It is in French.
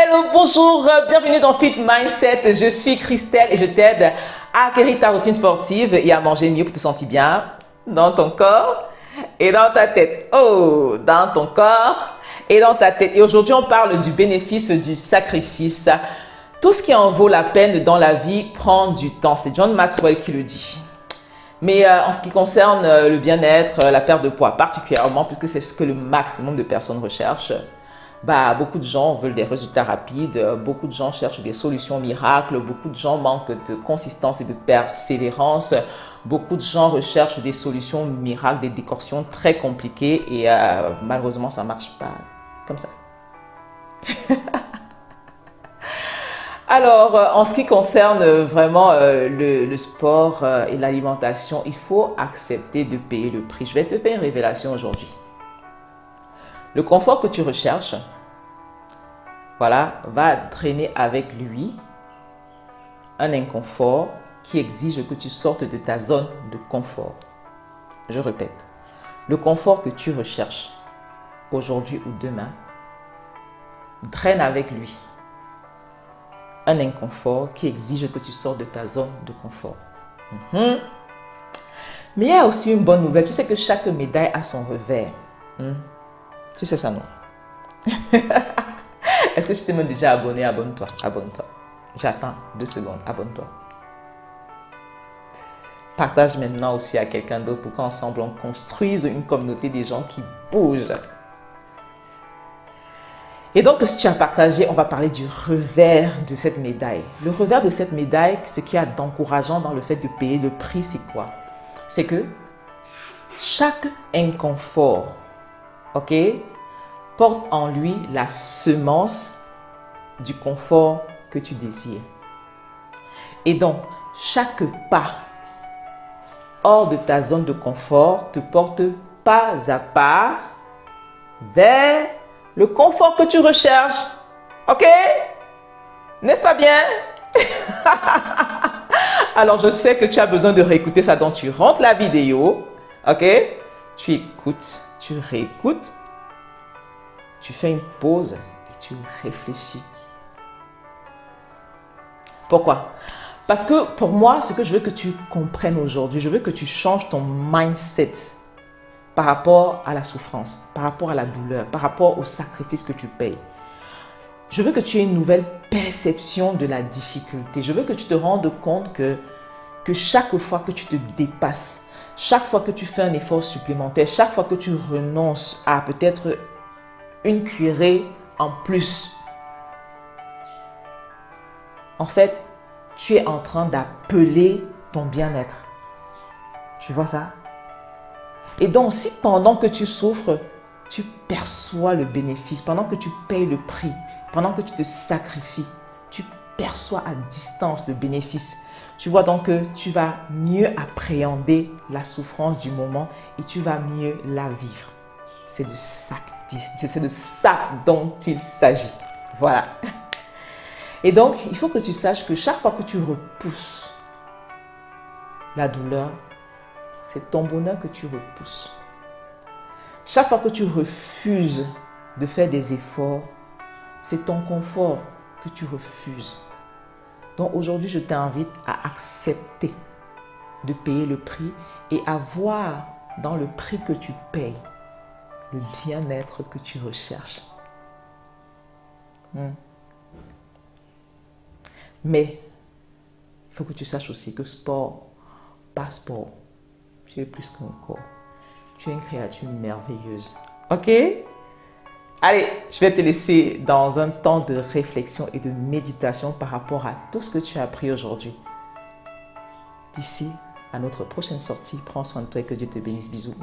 Hello, bonjour, bienvenue dans Fit Mindset. Je suis Christelle et je t'aide à acquérir ta routine sportive et à manger mieux pour te sentir bien dans ton corps et dans ta tête. Oh, dans ton corps et dans ta tête. Et aujourd'hui, on parle du bénéfice du sacrifice. Tout ce qui en vaut la peine dans la vie prend du temps. C'est John Maxwell qui le dit. Mais en ce qui concerne le bien-être, la perte de poids particulièrement, puisque c'est ce que le maximum de personnes recherchent, beaucoup de gens veulent des résultats rapides, beaucoup de gens cherchent des solutions miracles, beaucoup de gens manquent de consistance et de persévérance, beaucoup de gens recherchent des solutions miracles, des décoctions très compliquées et malheureusement ça ne marche pas comme ça. Alors, en ce qui concerne vraiment le sport et l'alimentation, il faut accepter de payer le prix. Je vais te faire une révélation aujourd'hui. Le confort que tu recherches, voilà, va traîner avec lui un inconfort qui exige que tu sortes de ta zone de confort. Je répète, le confort que tu recherches aujourd'hui ou demain traîne avec lui un inconfort qui exige que tu sortes de ta zone de confort. Mais il y a aussi une bonne nouvelle. Tu sais que chaque médaille a son revers. Tu sais ça, non? Est-ce que tu t'es même déjà abonné? Abonne-toi, abonne-toi. J'attends 2 secondes, abonne-toi. Partage maintenant aussi à quelqu'un d'autre pour qu'ensemble on construise une communauté des gens qui bougent. Et donc, si tu as partagé, on va parler du revers de cette médaille. Le revers de cette médaille, ce qu'il y a d'encourageant dans le fait de payer le prix, c'est quoi? C'est que chaque inconfort, ok, porte en lui la semence du confort que tu désires. Et donc, chaque pas hors de ta zone de confort te porte pas à pas vers le confort que tu recherches. Ok? N'est-ce pas bien? Alors, je sais que tu as besoin de réécouter ça, donc tu rentres la vidéo. Ok? Tu écoutes, tu réécoutes. Tu fais une pause et tu réfléchis. Pourquoi? Parce que pour moi, ce que je veux que tu comprennes aujourd'hui, je veux que tu changes ton mindset par rapport à la souffrance, par rapport à la douleur, par rapport au sacrifice que tu payes. Je veux que tu aies une nouvelle perception de la difficulté. Je veux que tu te rendes compte que chaque fois que tu te dépasses, chaque fois que tu fais un effort supplémentaire, chaque fois que tu renonces à peut-être une cuillerée en plus, en fait, tu es en train d'appeler ton bien-être. Tu vois ça? Et donc, si pendant que tu souffres, tu perçois le bénéfice, pendant que tu payes le prix, pendant que tu te sacrifies, tu perçois à distance le bénéfice. Tu vois donc que tu vas mieux appréhender la souffrance du moment et tu vas mieux la vivre. C'est de ça dont il s'agit. Voilà. Et donc, il faut que tu saches que chaque fois que tu repousses la douleur, c'est ton bonheur que tu repousses. Chaque fois que tu refuses de faire des efforts, c'est ton confort que tu refuses. Donc aujourd'hui, je t'invite à accepter de payer le prix et à voir dans le prix que tu payes le bien-être que tu recherches. Mais il faut que tu saches aussi que sport, pas sport, tu es plus qu'un corps. Tu es une créature merveilleuse. Ok? Allez, je vais te laisser dans un temps de réflexion et de méditation par rapport à tout ce que tu as appris aujourd'hui. D'ici à notre prochaine sortie, prends soin de toi et que Dieu te bénisse. Bisous.